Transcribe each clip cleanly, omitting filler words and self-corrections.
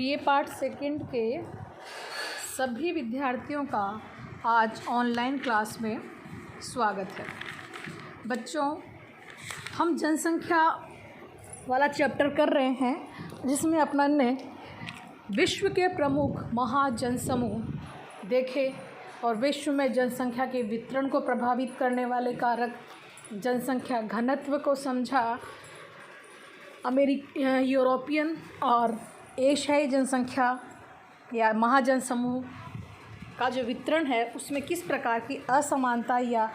BA part second के सभी विद्यार्थियों का आज ऑनलाइन क्लास में स्वागत है। बच्चों, हम जनसंख्या वाला चैप्टर कर रहे हैं जिसमें अपन ने विश्व के प्रमुख महाजनसमूह देखे और विश्व में जनसंख्या के वितरण को प्रभावित करने वाले कारक, जनसंख्या घनत्व को समझा, यूरोपियन और एशियाई जनसंख्या या महाजनसमूह का जो वितरण है उसमें किस प्रकार की असमानता या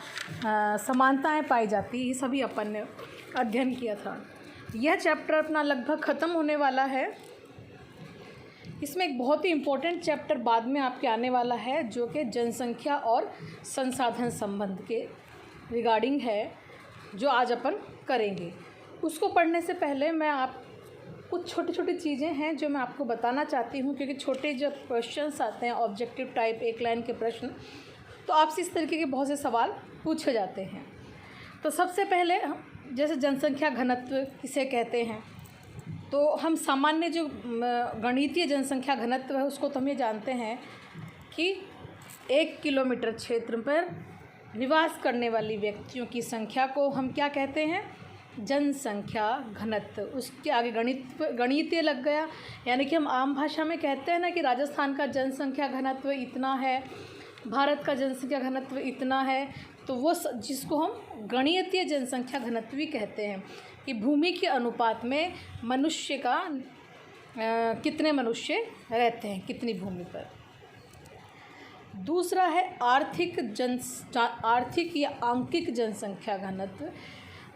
समानताएं पाई जाती, ये सभी अपन ने अध्ययन किया था। यह चैप्टर अपना लगभग ख़त्म होने वाला है। इसमें एक बहुत ही इम्पोर्टेंट चैप्टर बाद में आपके आने वाला है जो कि जनसंख्या और संसाधन संबंध के रिगार्डिंग है, जो आज अपन करेंगे। उसको पढ़ने से पहले मैं आप कुछ छोटी छोटी चीज़ें हैं जो मैं आपको बताना चाहती हूँ, क्योंकि छोटे जब क्वेश्चंस आते हैं ऑब्जेक्टिव टाइप एक लाइन के प्रश्न, तो आपसे इस तरीके के बहुत से सवाल पूछे जाते हैं। तो सबसे पहले जैसे जनसंख्या घनत्व किसे कहते हैं, तो हम सामान्य जो गणितीय जनसंख्या घनत्व है उसको तो हम ये जानते हैं कि 1 किलोमीटर क्षेत्र पर निवास करने वाली व्यक्तियों की संख्या को हम क्या कहते हैं, जनसंख्या घनत्व। उसके आगे गणितीय लग गया, यानी कि हम आम भाषा में कहते हैं ना कि राजस्थान का जनसंख्या घनत्व इतना है, भारत का जनसंख्या घनत्व इतना है, तो वो जिसको हम गणितीय जनसंख्या घनत्व भी कहते हैं कि भूमि के अनुपात में मनुष्य का कितने मनुष्य रहते हैं कितनी भूमि पर। दूसरा है आर्थिक या आंकिक जनसंख्या घनत्व।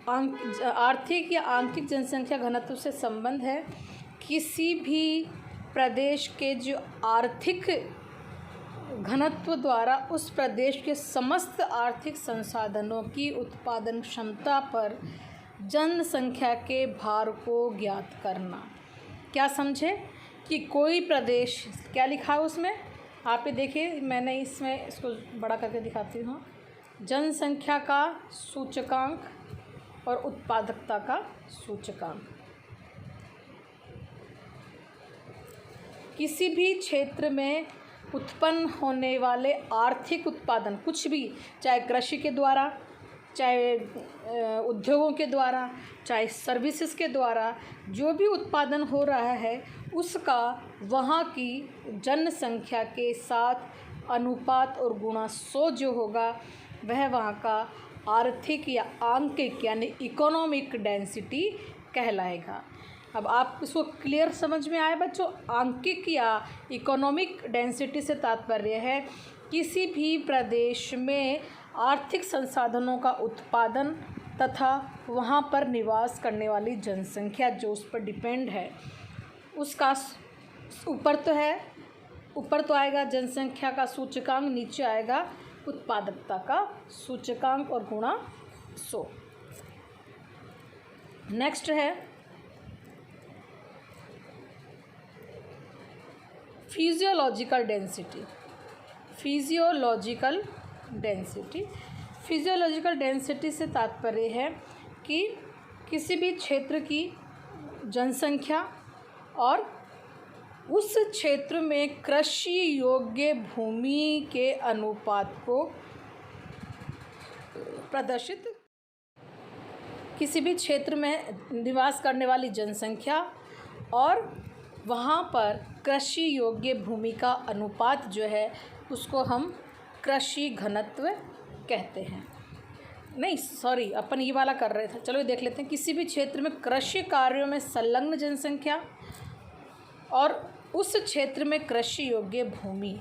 आर्थिक या आंकिक जनसंख्या घनत्व से संबंध है किसी भी प्रदेश के जो आर्थिक घनत्व द्वारा उस प्रदेश के समस्त आर्थिक संसाधनों की उत्पादन क्षमता पर जनसंख्या के भार को ज्ञात करना। क्या समझे कि कोई प्रदेश, क्या लिखा है उसमें, आप ये देखिए, मैंने इसमें इसको बड़ा करके दिखाती हूँ। जनसंख्या का सूचकांक और उत्पादकता का सूचकांक। किसी भी क्षेत्र में उत्पन्न होने वाले आर्थिक उत्पादन, कुछ भी, चाहे कृषि के द्वारा, चाहे उद्योगों के द्वारा, चाहे सर्विसेज के द्वारा, जो भी उत्पादन हो रहा है उसका वहाँ की जनसंख्या के साथ अनुपात और गुणा 100 जो होगा वह वहाँ का आर्थिक या आंकिक यानी इकोनॉमिक डेंसिटी कहलाएगा। अब आप इसको क्लियर समझ में आए बच्चों। आंकिक या इकोनॉमिक डेंसिटी से तात्पर्य है किसी भी प्रदेश में आर्थिक संसाधनों का उत्पादन तथा वहाँ पर निवास करने वाली जनसंख्या जो उस पर डिपेंड है उसका ऊपर तो आएगा जनसंख्या का सूचकांक, नीचे आएगा उत्पादकता का सूचकांक और गुणा 100। नेक्स्ट है फिजियोलॉजिकल डेंसिटी। फिजियोलॉजिकल डेंसिटी से तात्पर्य है कि किसी भी क्षेत्र की जनसंख्या और उस क्षेत्र में कृषि योग्य भूमि के अनुपात को प्रदर्शित, किसी भी क्षेत्र में निवास करने वाली जनसंख्या और वहाँ पर कृषि योग्य भूमि का अनुपात जो है उसको हम कृषि घनत्व कहते हैं। नहीं सॉरी, अपन ये वाला कर रहे थे, चलो ये देख लेते हैं। किसी भी क्षेत्र में कृषि कार्यों में संलग्न जनसंख्या और उस क्षेत्र में कृषि योग्य भूमि,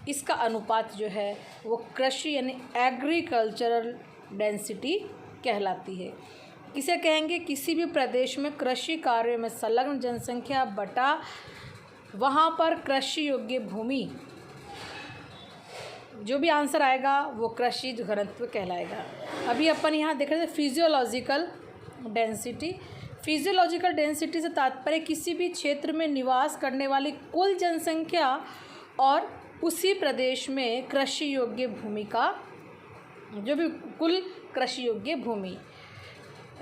इसका अनुपात जो है वो कृषि यानी एग्रीकल्चरल डेंसिटी कहलाती है। किसे कहेंगे, किसी भी प्रदेश में कृषि कार्यों में संलग्न जनसंख्या बटा वहाँ पर कृषि योग्य भूमि, जो भी आंसर आएगा वो कृषि घनत्व कहलाएगा। अभी अपन यहाँ देख रहे थे फिजियोलॉजिकल डेंसिटी। फिजियोलॉजिकल डेंसिटी से तात्पर्य किसी भी क्षेत्र में निवास करने वाली कुल जनसंख्या और उसी प्रदेश में कृषि योग्य भूमि का जो भी कुल कृषि योग्य भूमि,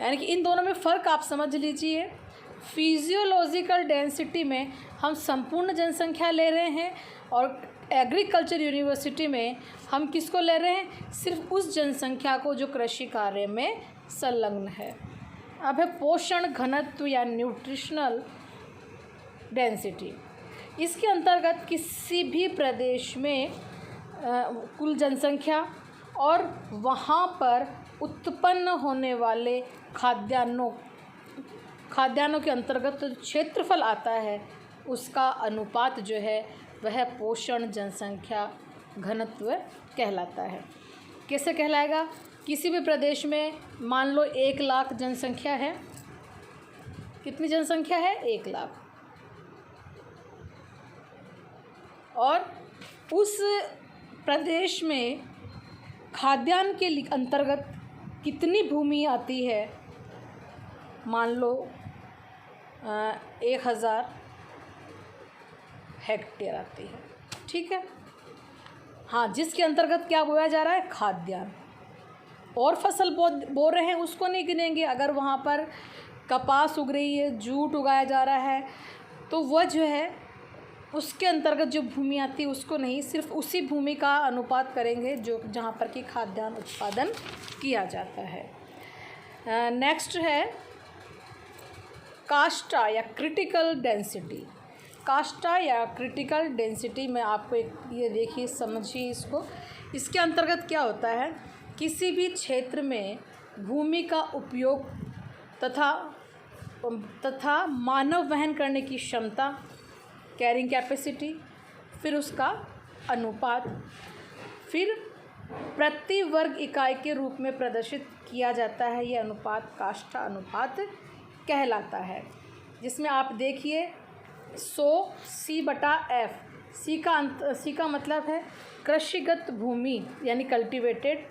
यानी कि इन दोनों में फ़र्क आप समझ लीजिए। फिजियोलॉजिकल डेंसिटी में हम संपूर्ण जनसंख्या ले रहे हैं और एग्रीकल्चर यूनिवर्सिटी में हम किसको ले रहे हैं, सिर्फ उस जनसंख्या को जो कृषि कार्य में संलग्न है। अब है पोषण घनत्व या न्यूट्रिशनल डेंसिटी। इसके अंतर्गत किसी भी प्रदेश में कुल जनसंख्या और वहाँ पर उत्पन्न होने वाले खाद्यान्नों के अंतर्गत जो क्षेत्रफल आता है उसका अनुपात जो है वह पोषण जनसंख्या घनत्व कहलाता है। कैसे कहलाएगा? किसी भी प्रदेश में मान लो 1 लाख जनसंख्या है। कितनी जनसंख्या है? 1 लाख। और उस प्रदेश में खाद्यान्न के अंतर्गत कितनी भूमि आती है? मान लो 1000 हेक्टेयर आती है। ठीक है, हाँ, जिसके अंतर्गत क्या बोया जा रहा है? खाद्यान्न। और फसल बो रहे हैं उसको नहीं गिनेंगे। अगर वहाँ पर कपास उग रही है, जूट उगाया जा रहा है, तो वह जो है उसके अंतर्गत जो भूमि आती है उसको नहीं, सिर्फ उसी भूमि का अनुपात करेंगे जो जहाँ पर कि खाद्यान्न उत्पादन किया जाता है। नेक्स्ट है काष्ठा या क्रिटिकल डेंसिटी। काष्ठा या क्रिटिकल डेंसिटी में आपको एक ये देखिए, समझिए इसको। इसके अंतर्गत क्या होता है? किसी भी क्षेत्र में भूमि का उपयोग तथा मानव वहन करने की क्षमता, कैरिंग कैपेसिटी, फिर उसका अनुपात, फिर प्रति वर्ग इकाई के रूप में प्रदर्शित किया जाता है। ये अनुपात काष्ठा अनुपात कहलाता है, जिसमें आप देखिए 100 C/F। सी का मतलब है कृषिगत भूमि यानी कल्टिवेटेड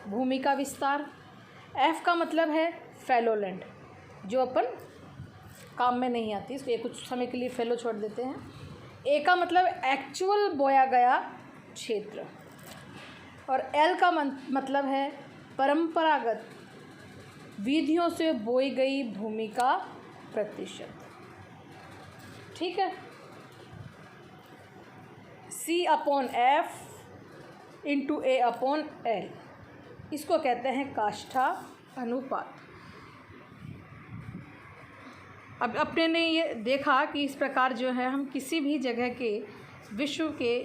भूमि का विस्तार। F का मतलब है फैलोलैंड, जो अपन काम में नहीं आती, इसलिए कुछ समय के लिए फैलो छोड़ देते हैं। A का मतलब एक्चुअल बोया गया क्षेत्र। और L का मतलब है परंपरागत विधियों से बोई गई भूमि का प्रतिशत। ठीक है, C/F × A/L, इसको कहते हैं काष्ठा अनुपात। अब अपने ने ये देखा कि इस प्रकार जो है हम किसी भी जगह के विश्व के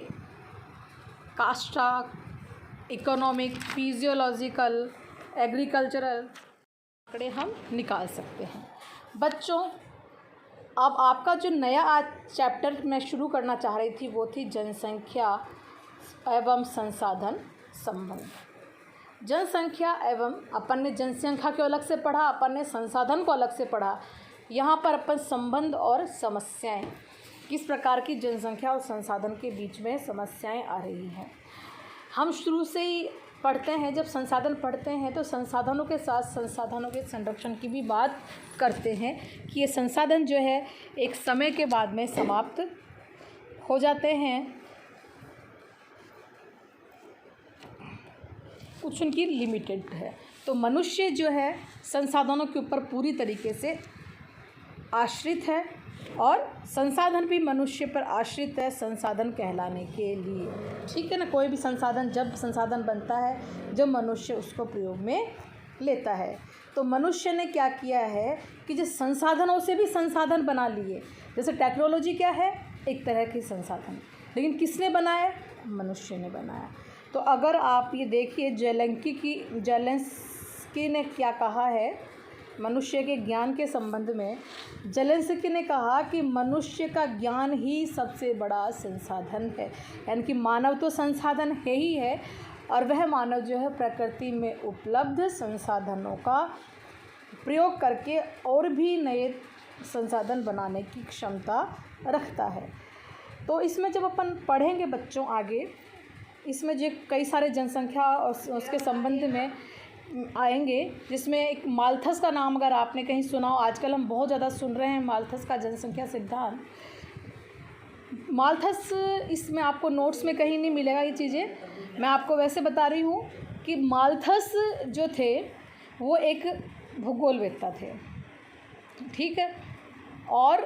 काष्ठा, इकोनॉमिक, फिजियोलॉजिकल, एग्रीकल्चरल आंकड़े हम निकाल सकते हैं। बच्चों, अब आपका जो नया आज चैप्टर मैं शुरू करना चाह रही थी वो थी जनसंख्या एवं संसाधन संबंध। जनसंख्या एवं, अपन ने जनसंख्या को अलग से पढ़ा, अपन ने संसाधन को अलग से पढ़ा। यहाँ पर अपन संबंध और समस्याएं, किस प्रकार की जनसंख्या और संसाधन के बीच में समस्याएं आ रही हैं। हम शुरू से ही पढ़ते हैं, जब संसाधन पढ़ते हैं तो संसाधनों के साथ संसाधनों के संरक्षण की भी बात करते हैं कि ये संसाधन जो है एक समय के बाद में समाप्त हो जाते हैं, कुछ उनकी लिमिटेड है। तो मनुष्य जो है संसाधनों के ऊपर पूरी तरीके से आश्रित है और संसाधन भी मनुष्य पर आश्रित है संसाधन कहलाने के लिए। ठीक है ना, कोई भी संसाधन जब संसाधन बनता है जब मनुष्य उसको प्रयोग में लेता है। तो मनुष्य ने क्या किया है कि जो संसाधनों से भी संसाधन बना लिए। जैसे टेक्नोलॉजी क्या है, एक तरह की संसाधन, लेकिन किसने बनाया? मनुष्य ने बनाया। तो अगर आप ये देखिए जेलेंस्की ने क्या कहा है मनुष्य के ज्ञान के संबंध में। जेलेंस्की ने कहा कि मनुष्य का ज्ञान ही सबसे बड़ा संसाधन है, यानी कि मानव तो संसाधन है ही है और वह मानव जो है प्रकृति में उपलब्ध संसाधनों का प्रयोग करके और भी नए संसाधन बनाने की क्षमता रखता है। तो इसमें जब अपन पढ़ेंगे बच्चों आगे, इसमें जो कई सारे जनसंख्या और उसके संबंध में आएंगे, जिसमें एक माल्थस का नाम अगर आपने कहीं सुना हो, आजकल हम बहुत ज़्यादा सुन रहे हैं माल्थस का जनसंख्या सिद्धांत। माल्थस, इसमें आपको नोट्स में कहीं नहीं मिलेगा ये चीज़ें, मैं आपको वैसे बता रही हूँ कि माल्थस जो थे वो एक भूगोलवेत्ता थे। ठीक है, और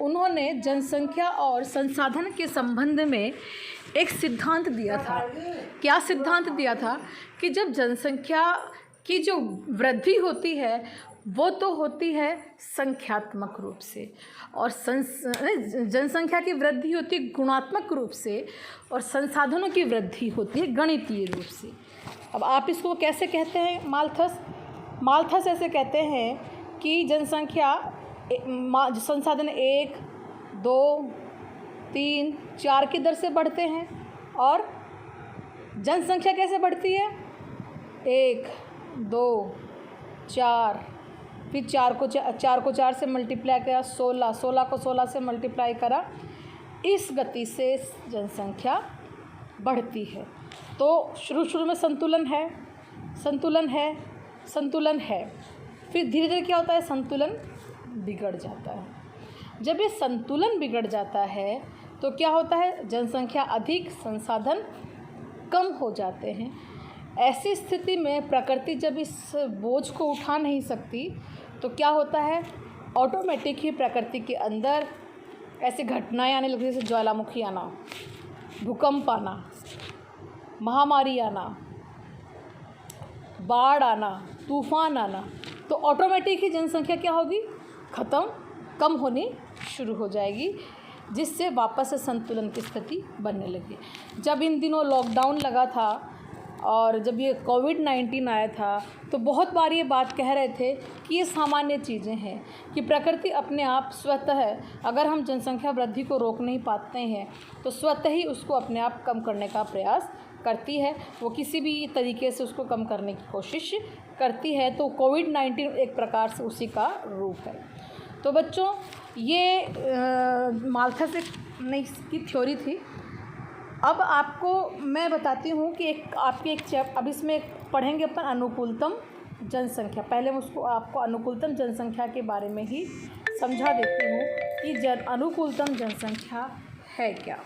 उन्होंने जनसंख्या और संसाधन के संबंध में एक सिद्धांत दिया था। क्या सिद्धांत दिया था कि जब जनसंख्या की जो वृद्धि होती है वो तो होती है संख्यात्मक रूप से, और जनसंख्या की वृद्धि होती है गुणात्मक रूप से, और संसाधनों की वृद्धि होती है गणितीय रूप से। अब आप इसको कैसे कहते हैं? माल्थस ऐसे कहते हैं कि जनसंख्या संसाधन 1, 2, 3, 4 की दर से बढ़ते हैं, और जनसंख्या कैसे बढ़ती है? 1, 2, 4, फिर 4 को 4 से मल्टीप्लाई करा, 16 को 16 से मल्टीप्लाई करा, इस गति से जनसंख्या बढ़ती है। तो शुरू में संतुलन है, फिर धीरे धीरे क्या होता है? संतुलन बिगड़ जाता है। जब ये संतुलन बिगड़ जाता है तो क्या होता है? जनसंख्या अधिक, संसाधन कम हो जाते हैं। ऐसी स्थिति में प्रकृति जब इस बोझ को उठा नहीं सकती तो क्या होता है? ऑटोमेटिक ही प्रकृति के अंदर ऐसी घटनाएं आने लगती, जैसे ज्वालामुखी आना, भूकंप आना, महामारी आना, बाढ़ आना, तूफान आना। तो ऑटोमेटिक ही जनसंख्या क्या होगी? कम होनी शुरू हो जाएगी, जिससे वापस से संतुलन की स्थिति बनने लगी। जब इन दिनों लॉकडाउन लगा था और जब ये कोविड-19 आया था तो बहुत बार ये बात कह रहे थे कि ये सामान्य चीज़ें हैं, कि प्रकृति अपने आप स्वतः, अगर हम जनसंख्या वृद्धि को रोक नहीं पाते हैं तो स्वतः ही उसको अपने आप कम करने का प्रयास करती है, वो किसी भी तरीके से उसको कम करने की कोशिश करती है। तो कोविड-19 एक प्रकार से उसी का रूप है। तो बच्चों, ये माल्थस की थ्योरी थी। अब आपको मैं बताती हूँ कि अब इसमें पढ़ेंगे अपन अनुकूलतम जनसंख्या। पहले मैं आपको अनुकूलतम जनसंख्या के बारे में ही समझा देती हूँ कि अनुकूलतम जनसंख्या है क्या।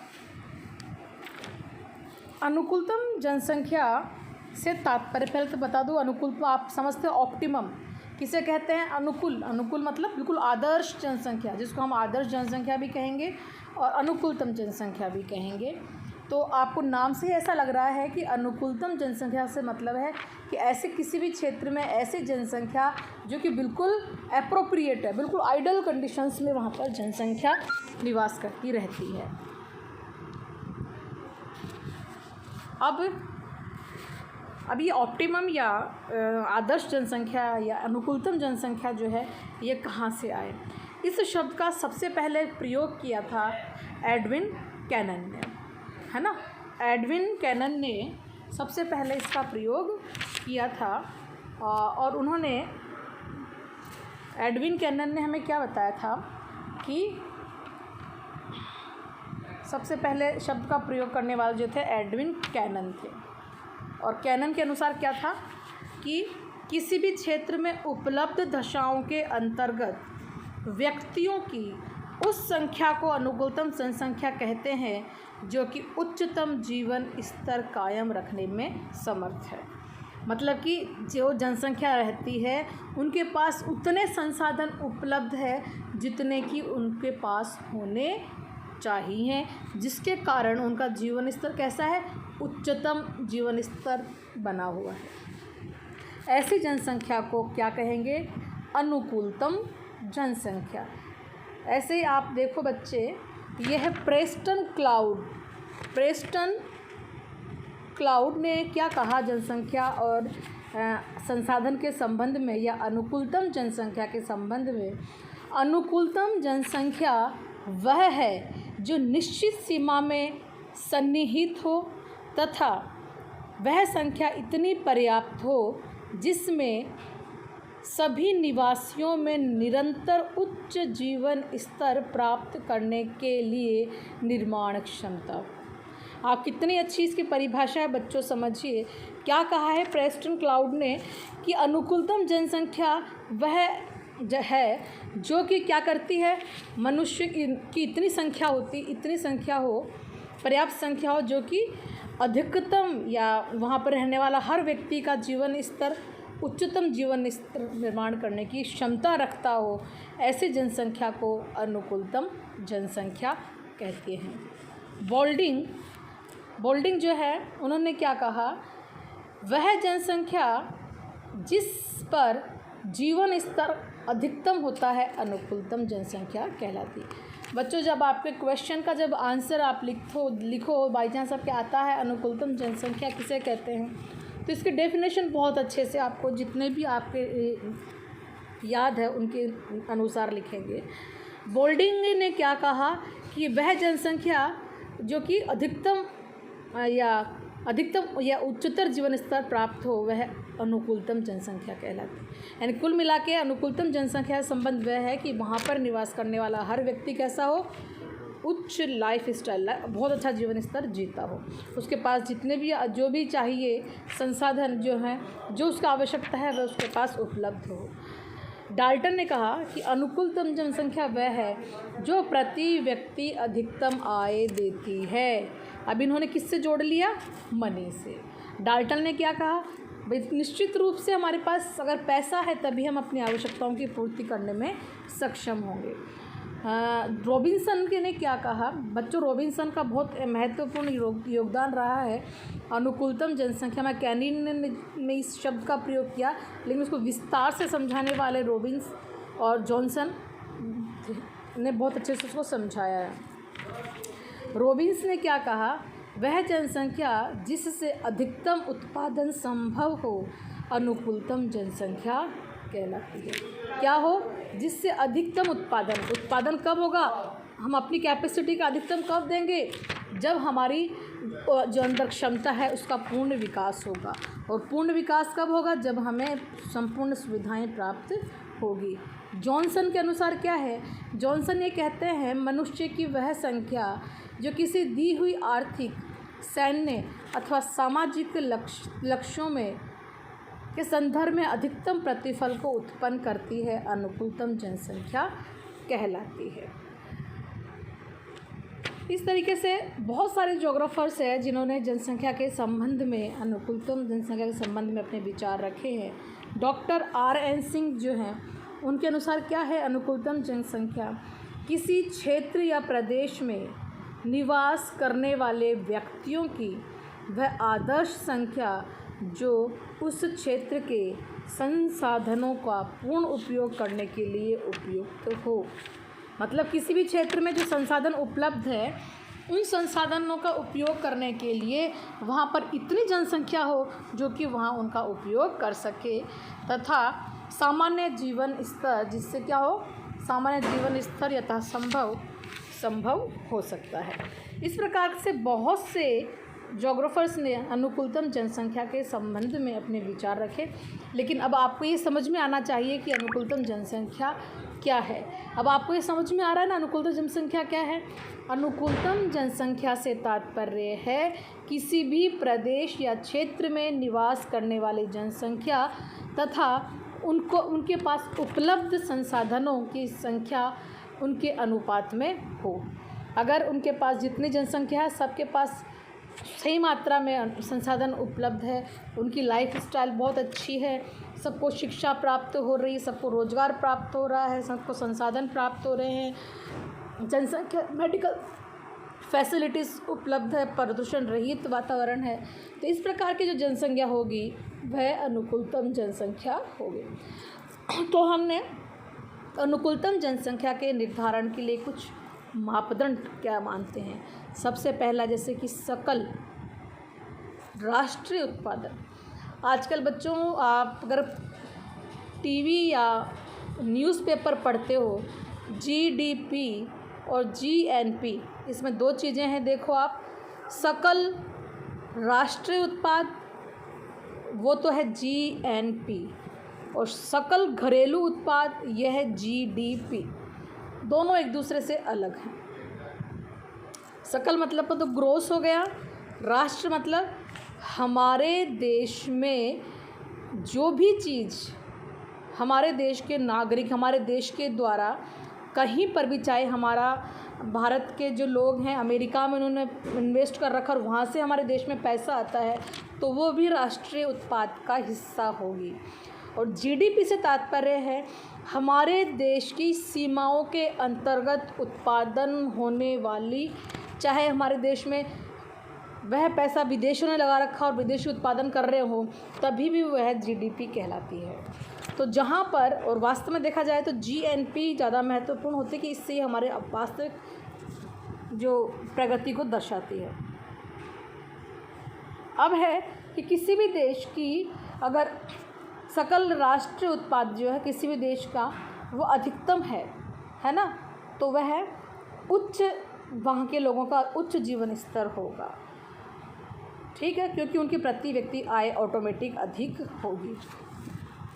अनुकूलतम जनसंख्या से तात्पर्य पहले तो बता दूँ। अनुकूल आप समझते हो ऑप्टिमम किसे कहते हैं? अनुकूल मतलब बिल्कुल आदर्श जनसंख्या, जिसको हम आदर्श जनसंख्या भी कहेंगे और अनुकूलतम जनसंख्या भी कहेंगे। तो आपको नाम से ही ऐसा लग रहा है कि अनुकूलतम जनसंख्या से मतलब है कि ऐसे किसी भी क्षेत्र में ऐसी जनसंख्या जो कि बिल्कुल एप्रोप्रिएट है, बिल्कुल आइडल कंडीशंस में वहाँ पर जनसंख्या निवास करती रहती है। अब ये ऑप्टिमम या आदर्श जनसंख्या या अनुकूलतम जनसंख्या जो है ये कहाँ से आए? इस शब्द का सबसे पहले प्रयोग किया था एडविन कैनन ने, है ना। एडविन कैनन ने सबसे पहले इसका प्रयोग किया था और एडविन कैनन ने हमें क्या बताया था कि सबसे पहले शब्द का प्रयोग करने वाले जो थे एडविन कैनन थे। और कैनन के अनुसार क्या था कि किसी भी क्षेत्र में उपलब्ध दशाओं के अंतर्गत व्यक्तियों की उस संख्या को अनुकूलतम जनसंख्या कहते हैं जो कि उच्चतम जीवन स्तर कायम रखने में समर्थ है। मतलब कि जो जनसंख्या रहती है उनके पास उतने संसाधन उपलब्ध है जितने कि उनके पास होने चाहिए, जिसके कारण उनका जीवन स्तर कैसा है? उच्चतम जीवन स्तर बना हुआ है। ऐसी जनसंख्या को क्या कहेंगे? अनुकूलतम जनसंख्या। ऐसे ही आप देखो बच्चे, यह है प्रेस्टन क्लाउड ने क्या कहा जनसंख्या और संसाधन के संबंध में या अनुकूलतम जनसंख्या के संबंध में? अनुकूलतम जनसंख्या वह है जो निश्चित सीमा में सन्निहित हो तथा वह संख्या इतनी पर्याप्त हो जिसमें सभी निवासियों में निरंतर उच्च जीवन स्तर प्राप्त करने के लिए निर्माण क्षमता। आप कितनी अच्छी इसकी परिभाषा है बच्चों, समझिए क्या कहा है प्रेस्टन क्लाउड ने कि अनुकूलतम जनसंख्या वह है जो कि क्या करती है? मनुष्य की इतनी संख्या हो, पर्याप्त संख्या हो जो कि अधिकतम या वहाँ पर रहने वाला हर व्यक्ति का जीवन स्तर उच्चतम जीवन स्तर निर्माण करने की क्षमता रखता हो, ऐसी जनसंख्या को अनुकूलतम जनसंख्या कहते हैं। बोल्डिंग जो है, उन्होंने क्या कहा, वह जनसंख्या जिस पर जीवन स्तर अधिकतम होता है अनुकूलतम जनसंख्या कहलाती है। बच्चों, जब आपके क्वेश्चन का जब आंसर आप लिखो बाई चांस आपके आता है अनुकूलतम जनसंख्या किसे कहते हैं, तो इसकी डेफिनेशन बहुत अच्छे से आपको जितने भी आपके याद है उनके अनुसार लिखेंगे। बोल्डिंग ने क्या कहा कि वह जनसंख्या जो कि अधिकतम या उच्चतर जीवन स्तर प्राप्त हो, वह अनुकूलतम जनसंख्या कहलाती है। यानी कुल मिला के अनुकूलतम जनसंख्या का संबंध वह है कि वहाँ पर निवास करने वाला हर व्यक्ति कैसा हो, उच्च लाइफ स्टाइल, बहुत अच्छा जीवन स्तर जीता हो, उसके पास जितने भी जो भी चाहिए संसाधन जो हैं, जो उसका आवश्यकता है, वह उसके पास उपलब्ध हो। डाल्टन ने कहा कि अनुकूलतम जनसंख्या वह है जो प्रति व्यक्ति अधिकतम आय देती है। अब इन्होंने किससे जोड़ लिया, मनी से। डाल्टन ने क्या कहा, निश्चित रूप से हमारे पास अगर पैसा है तभी हम अपनी आवश्यकताओं की पूर्ति करने में सक्षम होंगे। रॉबिन्सन ने क्या कहा, बच्चों रॉबिन्सन का बहुत महत्वपूर्ण योगदान रहा है अनुकूलतम जनसंख्या में। कैनिन ने इस शब्द का प्रयोग किया, लेकिन उसको विस्तार से समझाने वाले रॉबिन्स और जॉनसन ने बहुत अच्छे से उसको समझाया है। रॉबिन्स ने क्या कहा, वह जनसंख्या जिससे अधिकतम उत्पादन संभव हो अनुकूलतम जनसंख्या कहलाती है। क्या हो, जिससे अधिकतम उत्पादन कब होगा, हम अपनी कैपेसिटी का अधिकतम कब देंगे, जब हमारी जो अंदर क्षमता है उसका पूर्ण विकास होगा। और पूर्ण विकास कब होगा, जब हमें संपूर्ण सुविधाएं प्राप्त होगी। जॉनसन के अनुसार क्या है, जॉनसन ये कहते हैं मनुष्य की वह संख्या जो किसी दी हुई आर्थिक, सैन्य अथवा सामाजिक लक्ष्यों में के संदर्भ में अधिकतम प्रतिफल को उत्पन्न करती है अनुकूलतम जनसंख्या कहलाती है। इस तरीके से बहुत सारे ज्योग्राफर्स हैं जिन्होंने जनसंख्या के संबंध में, अनुकूलतम जनसंख्या के संबंध में अपने विचार रखे हैं। Doctor R.N. सिंह जो हैं, उनके अनुसार क्या है अनुकूलतम जनसंख्या, किसी क्षेत्र या प्रदेश में निवास करने वाले व्यक्तियों की वह आदर्श संख्या जो उस क्षेत्र के संसाधनों का पूर्ण उपयोग करने के लिए उपयुक्त हो। मतलब किसी भी क्षेत्र में जो संसाधन उपलब्ध है, उन संसाधनों का उपयोग करने के लिए वहाँ पर इतनी जनसंख्या हो जो कि वहाँ उनका उपयोग कर सके, तथा सामान्य जीवन स्तर, जिससे क्या हो, सामान्य जीवन स्तर संभव हो सकता है। इस प्रकार से बहुत से ज्योग्राफर्स ने अनुकूलतम जनसंख्या के संबंध में अपने विचार रखे। लेकिन अब आपको ये समझ में आना चाहिए कि अनुकूलतम जनसंख्या क्या है। अब आपको ये समझ में आ रहा है ना अनुकूलतम जनसंख्या क्या है। अनुकूलतम जनसंख्या से तात्पर्य है किसी भी प्रदेश या क्षेत्र में निवास करने वाली जनसंख्या तथा उनके पास उपलब्ध संसाधनों की संख्या उनके अनुपात में हो। अगर उनके पास जितनी जनसंख्या है, सबके पास सही मात्रा में संसाधन उपलब्ध है, उनकी लाइफ स्टाइल बहुत अच्छी है, सबको शिक्षा प्राप्त हो रही है, सबको रोज़गार प्राप्त हो रहा है, सबको संसाधन प्राप्त हो रहे हैं, जनसंख्या मेडिकल फैसिलिटीज़ उपलब्ध है, प्रदूषण रहित वातावरण है, तो इस प्रकार की जो जनसंख्या होगी वह अनुकूलतम जनसंख्या होगी। तो हमने अनुकूलतम जनसंख्या के निर्धारण के लिए कुछ मापदंड क्या मानते हैं। सबसे पहला, जैसे कि सकल राष्ट्रीय उत्पादन। आजकल बच्चों, आप अगर टीवी या न्यूज़पेपर पढ़ते हो, GDP और GNP, इसमें दो चीज़ें हैं। देखो आप, सकल राष्ट्रीय उत्पाद वो तो है GNP, और सकल घरेलू उत्पाद यह है GDP। दोनों एक दूसरे से अलग हैं। सकल मतलब तो ग्रोस हो गया, राष्ट्र मतलब हमारे देश में जो भी चीज़ हमारे देश के नागरिक, हमारे देश के द्वारा कहीं पर भी, चाहे हमारा भारत के जो लोग हैं अमेरिका में उन्होंने इन्वेस्ट कर रखा और वहाँ से हमारे देश में पैसा आता है, तो वो भी राष्ट्रीय उत्पाद का हिस्सा होगी। और जीडीपी से तात्पर्य है हमारे देश की सीमाओं के अंतर्गत उत्पादन होने वाली, चाहे हमारे देश में वह पैसा विदेशों ने लगा रखा और विदेशी उत्पादन कर रहे हो, तभी भी वह जीडीपी कहलाती है। तो जहाँ पर, और वास्तव में देखा जाए तो जीएनपी ज़्यादा महत्वपूर्ण होती है कि इससे हमारे वास्तविक जो प्रगति को दर्शाती है। अब है कि किसी भी देश की अगर सकल राष्ट्रीय उत्पाद जो है किसी भी देश का वो अधिकतम है ना, तो वह उच्च, वहाँ के लोगों का उच्च जीवन स्तर होगा, ठीक है, क्योंकि उनकी प्रति व्यक्ति आय ऑटोमेटिक अधिक होगी।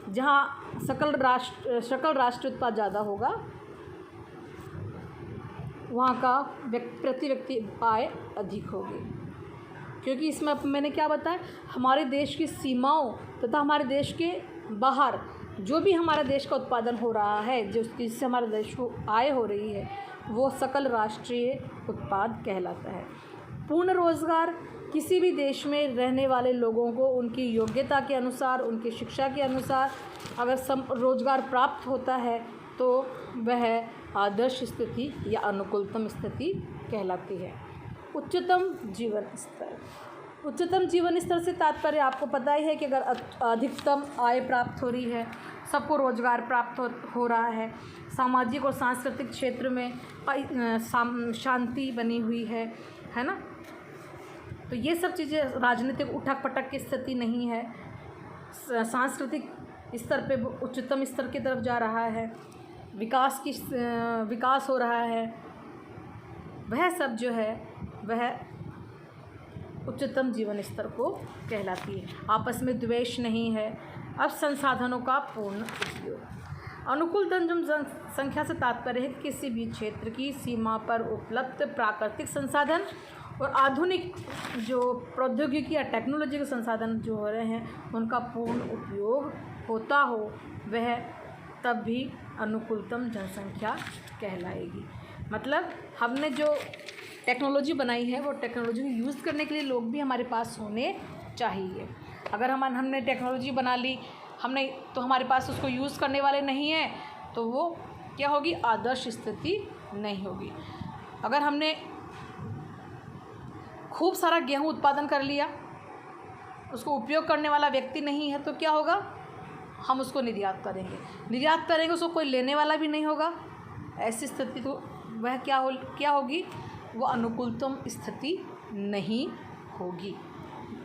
जहाँ सकल राष्ट्रीय उत्पाद ज़्यादा होगा वहाँ का प्रति व्यक्ति आय अधिक होगी, क्योंकि इसमें मैंने क्या बताया, हमारे देश की सीमाओं तथा हमारे देश के बाहर जो भी हमारे देश का उत्पादन हो रहा है, जो जिससे हमारे देश को आय हो रही है, वो सकल राष्ट्रीय उत्पाद कहलाता है। पूर्ण रोजगार किसी भी देश में रहने वाले लोगों को उनकी योग्यता के अनुसार, उनकी शिक्षा के अनुसार अगर रोजगार प्राप्त होता है तो वह आदर्श स्थिति या अनुकूलतम स्थिति कहलाती है। उच्चतम जीवन स्तर, उच्चतम जीवन स्तर से तात्पर्य आपको पता ही है कि अगर अधिकतम आय प्राप्त हो रही है, सबको रोजगार प्राप्त हो रहा है, सामाजिक और सांस्कृतिक क्षेत्र में शांति बनी हुई है ना, तो ये सब चीज़ें, राजनीतिक उठक पटक की स्थिति नहीं है, सांस्कृतिक स्तर पे उच्चतम स्तर की तरफ जा रहा है, विकास हो रहा है, वह सब जो है वह उच्चतम जीवन स्तर को कहलाती है। आपस में द्वेष नहीं है, अब संसाधनों का पूर्ण उपयोग। अनुकूलतम जनसंख्या से तात्पर्य है किसी भी क्षेत्र की सीमा पर उपलब्ध प्राकृतिक संसाधन और आधुनिक जो प्रौद्योगिकी या टेक्नोलॉजी के संसाधन जो हो रहे हैं उनका पूर्ण उपयोग होता हो, वह तब भी अनुकूलतम जनसंख्या कहलाएगी। मतलब हमने जो टेक्नोलॉजी बनाई है वो टेक्नोलॉजी को यूज़ करने के लिए लोग भी हमारे पास होने चाहिए। अगर हमने टेक्नोलॉजी बना ली हमने, तो हमारे पास उसको यूज़ करने वाले नहीं हैं, तो वो क्या होगी, आदर्श स्थिति नहीं होगी। अगर हमने खूब सारा गेहूं उत्पादन कर लिया, उसको उपयोग करने वाला व्यक्ति नहीं है, तो क्या होगा, हम उसको निर्यात करेंगे, उसको कोई लेने वाला भी नहीं होगा। ऐसी स्थिति तो वह क्या होगी, वो अनुकूलतम स्थिति नहीं होगी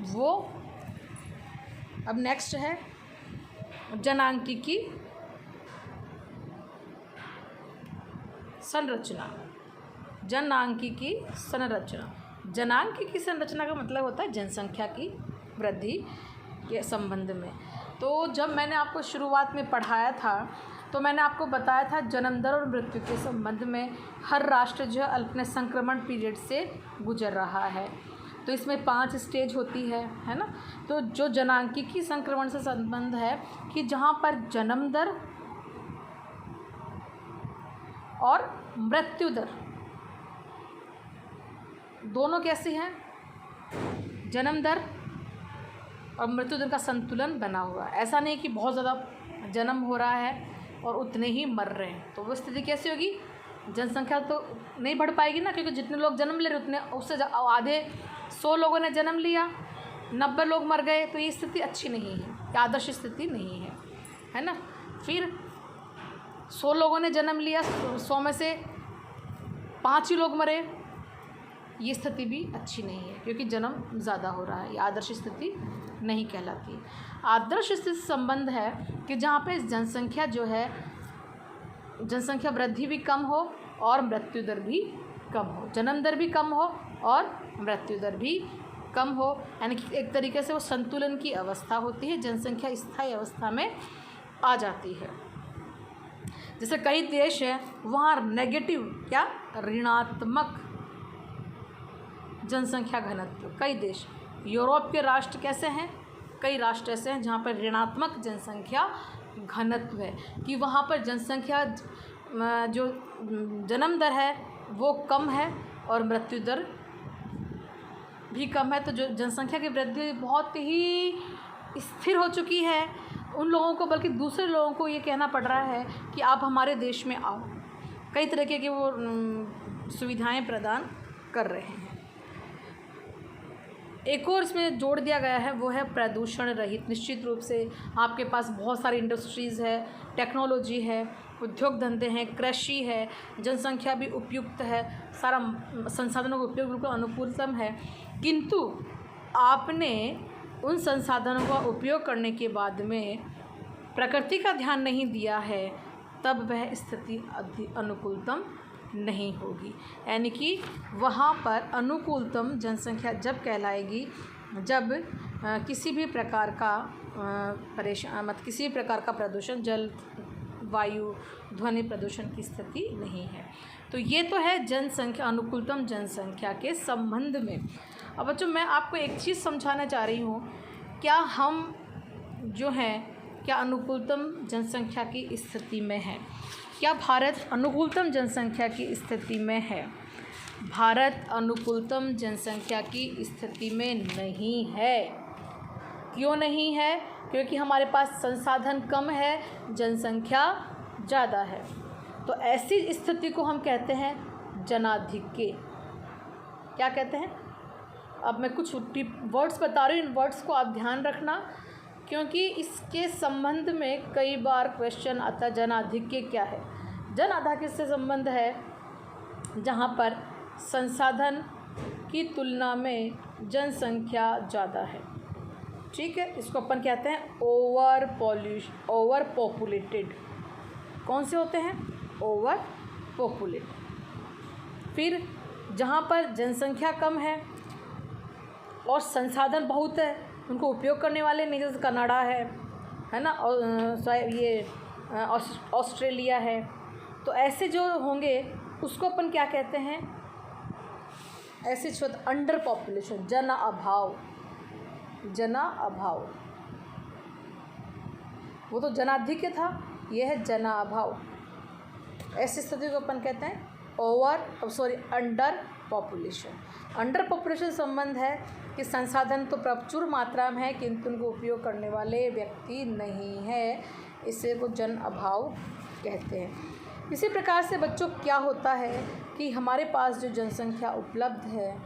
वो। अब नेक्स्ट है जनांकीकी संरचना। जनांकीकी संरचना का मतलब होता है जनसंख्या की वृद्धि के संबंध में। तो जब मैंने आपको शुरुआत में पढ़ाया था तो मैंने आपको बताया था जन्म दर और मृत्यु के संबंध में हर राष्ट्र जो है अपने संक्रमण पीरियड से गुजर रहा है। तो इसमें 5 स्टेज होती है ना। तो जो जनांकीकी संक्रमण से संबंध है कि जहाँ पर जन्म दर और मृत्यु दर दोनों कैसी हैं, जन्म दर और मृत्यु दर का संतुलन बना हुआ है। ऐसा नहीं कि बहुत ज़्यादा जन्म हो रहा है और उतने ही मर रहे हैं, तो वो स्थिति कैसी होगी, जनसंख्या तो नहीं बढ़ पाएगी ना, क्योंकि जितने लोग जन्म ले रहे उतने उससे आधे 100 लोगों ने जन्म लिया, 90 लोग मर गए, तो ये स्थिति अच्छी नहीं है, आदर्श स्थिति नहीं है ना। फिर 100 लोगों ने जन्म लिया, 100 में से 5 ही लोग मरे, ये स्थिति भी अच्छी नहीं है, क्योंकि जन्म ज़्यादा हो रहा है, ये आदर्श स्थिति नहीं कहलाती। आदर्श स्थिति संबंध है कि जहाँ पे जनसंख्या जो है, जनसंख्या वृद्धि भी कम हो और मृत्यु दर भी कम हो, जन्म दर भी कम हो और मृत्यु दर भी कम हो, यानी कि एक तरीके से वो संतुलन की अवस्था होती है, जनसंख्या स्थायी अवस्था में आ जाती है। जैसे कई देश हैं वहाँ नेगेटिव क्या ऋणात्मक जनसंख्या घनत्व, कई देश, यूरोप के राष्ट्र कैसे हैं, कई राष्ट्र ऐसे हैं जहाँ पर ऋणात्मक जनसंख्या घनत्व है, कि वहाँ पर जनसंख्या जो जन्म दर है वो कम है और मृत्यु दर भी कम है। तो जो जनसंख्या की वृद्धि बहुत ही स्थिर हो चुकी है, उन लोगों को, बल्कि दूसरे लोगों को ये कहना पड़ रहा है कि आप हमारे देश में आओ। कई तरीके की वो सुविधाएं प्रदान कर रहे हैं। एक और इसमें जोड़ दिया गया है वो है प्रदूषण रहित। निश्चित रूप से आपके पास बहुत सारी इंडस्ट्रीज़ है, टेक्नोलॉजी है, उद्योग धंधे हैं, कृषि है, जनसंख्या भी उपयुक्त है, सारा संसाधनों का उपयोग बिल्कुल अनुकूलतम है, किंतु आपने उन संसाधनों का उपयोग करने के बाद में प्रकृति का ध्यान नहीं दिया है, तब वह स्थिति अनुकूलतम नहीं होगी। यानी कि वहाँ पर अनुकूलतम जनसंख्या जब कहलाएगी जब किसी भी प्रकार का किसी भी प्रकार का प्रदूषण, जल, वायु, ध्वनि प्रदूषण की स्थिति नहीं है। तो ये तो है जनसंख्या, अनुकूलतम जनसंख्या के संबंध में। अब बच्चों मैं आपको एक चीज़ समझाना चाह रही हूँ, क्या हम जो हैं क्या अनुकूलतम जनसंख्या की स्थिति में है? क्या भारत अनुकूलतम जनसंख्या की स्थिति में है? भारत अनुकूलतम जनसंख्या की स्थिति में नहीं है। क्यों नहीं है? क्योंकि हमारे पास संसाधन कम है, जनसंख्या ज़्यादा है। तो ऐसी स्थिति को हम कहते हैं जनाधिक्य। क्या कहते हैं? अब मैं कुछ वर्ड्स बता रही हूँ, इन वर्ड्स को आप ध्यान रखना, क्योंकि इसके संबंध में कई बार क्वेश्चन आता है। जनाधिक्य क्या है? जनाधिक्य से संबंध है जहाँ पर संसाधन की तुलना में जनसंख्या ज़्यादा है। ठीक है, इसको अपन कहते हैं ओवर पॉपुलेटेड। कौन से होते हैं? Over populated. फिर जहाँ पर जनसंख्या कम है और संसाधन बहुत है, उनको उपयोग करने वाले नहीं, जैसे कनाडा है ना, और ये ऑस्ट्रेलिया है। तो ऐसे जो होंगे उसको अपन क्या कहते हैं? ऐसे क्षेत्र अंडर पॉपुलेशन, जना अभाव। वो तो जनाधिक्य था, यह है जना अभाव। ऐसी स्थिति को अपन कहते हैं अंडर पॉपुलेशन। अंडर पॉपुलेशन संबंध है कि संसाधन तो प्रचुर मात्रा में है, किंतु उनको उपयोग करने वाले व्यक्ति नहीं है, इसे वो जन अभाव कहते हैं। इसी प्रकार से बच्चों क्या होता है कि हमारे पास जो जनसंख्या उपलब्ध है,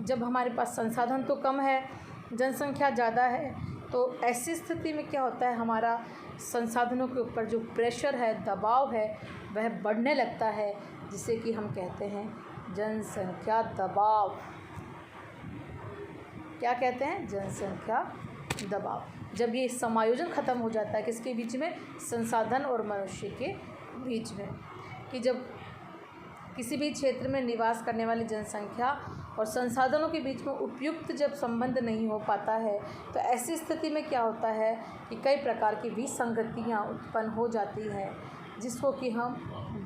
जब हमारे पास संसाधन तो कम है, जनसंख्या ज़्यादा है, तो ऐसी स्थिति में क्या होता है, हमारा संसाधनों के ऊपर जो प्रेशर है, दबाव है, वह बढ़ने लगता है, जिसे कि हम कहते हैं जनसंख्या दबाव। क्या कहते हैं? जनसंख्या दबाव। जब ये समायोजन ख़त्म हो जाता है किसके बीच में? संसाधन और मनुष्य के बीच में, कि जब किसी भी क्षेत्र में निवास करने वाली जनसंख्या और संसाधनों के बीच में उपयुक्त जब संबंध नहीं हो पाता है, तो ऐसी स्थिति में क्या होता है कि कई प्रकार की विसंगतियाँ उत्पन्न हो जाती हैं, जिसको कि हम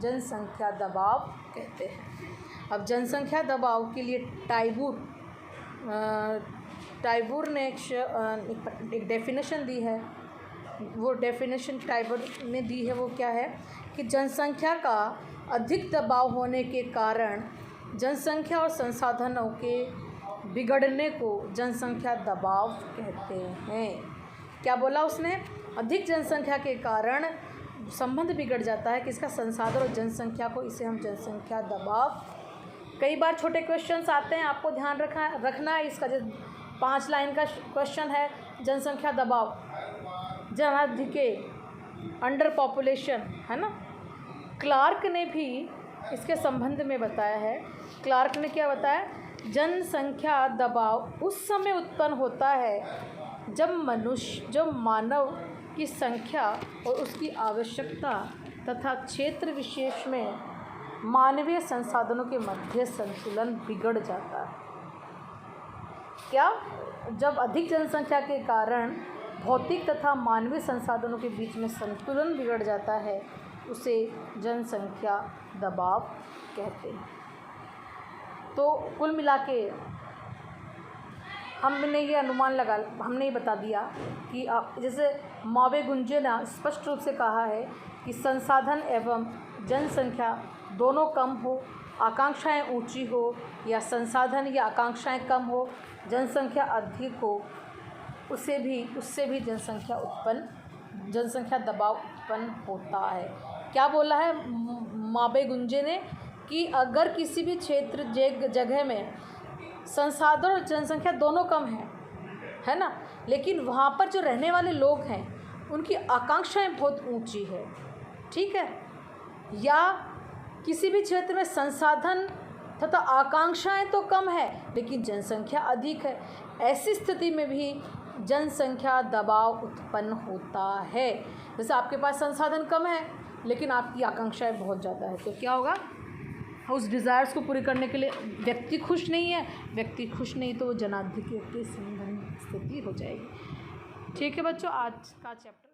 जनसंख्या दबाव कहते हैं। अब जनसंख्या दबाव के लिए टाइबूर ने एक डेफिनेशन दी है। वो डेफिनेशन टाइबूर ने दी है, वो क्या है कि जनसंख्या का अधिक दबाव होने के कारण जनसंख्या और संसाधनों के बिगड़ने को जनसंख्या दबाव कहते हैं। क्या बोला उसने? अधिक जनसंख्या के कारण संबंध बिगड़ जाता है किसका? संसाधन और जनसंख्या को, इसे हम जनसंख्या दबाव। कई बार छोटे क्वेश्चंस आते हैं, आपको ध्यान रखना है इसका। जो 5 लाइन का क्वेश्चन है, जनसंख्या दबाव, जनाधिक्य, अंडर पॉपुलेशन, है ना। क्लार्क ने भी इसके संबंध में बताया है। क्लार्क ने क्या बताया? जनसंख्या दबाव उस समय उत्पन्न होता है जब मानव की संख्या और उसकी आवश्यकता तथा क्षेत्र विशेष में मानवीय संसाधनों के मध्य संतुलन बिगड़ जाता है। क्या? जब अधिक जनसंख्या के कारण भौतिक तथा मानवीय संसाधनों के बीच में संतुलन बिगड़ जाता है, उसे जनसंख्या दबाव कहते हैं। तो कुल मिला के हमने ये बता दिया कि जैसे मॉवे गुंजे ने स्पष्ट रूप से कहा है कि संसाधन एवं जनसंख्या दोनों कम हो, आकांक्षाएं ऊंची हो, या संसाधन या आकांक्षाएं कम हो, जनसंख्या अधिक हो, उससे भी जनसंख्या दबाव उत्पन्न होता है। क्या बोला है माबे गुंजे ने कि अगर किसी भी क्षेत्र जगह में संसाधन और जनसंख्या दोनों कम है ना, लेकिन वहाँ पर जो रहने वाले लोग हैं उनकी आकांक्षाएं बहुत ऊंची है, ठीक है, या किसी भी क्षेत्र में संसाधन तथा आकांक्षाएं तो कम है लेकिन जनसंख्या अधिक है, ऐसी स्थिति में भी जनसंख्या दबाव उत्पन्न होता है। जैसे आपके पास संसाधन कम है लेकिन आपकी आकांक्षाएं बहुत ज़्यादा है, तो क्या होगा, उस डिज़ायर्स को पूरी करने के लिए व्यक्ति खुश नहीं है, व्यक्ति खुश नहीं तो वो जनाधिपत्य की स्थिति हो जाएगी। ठीक है बच्चों, आज का चैप्टर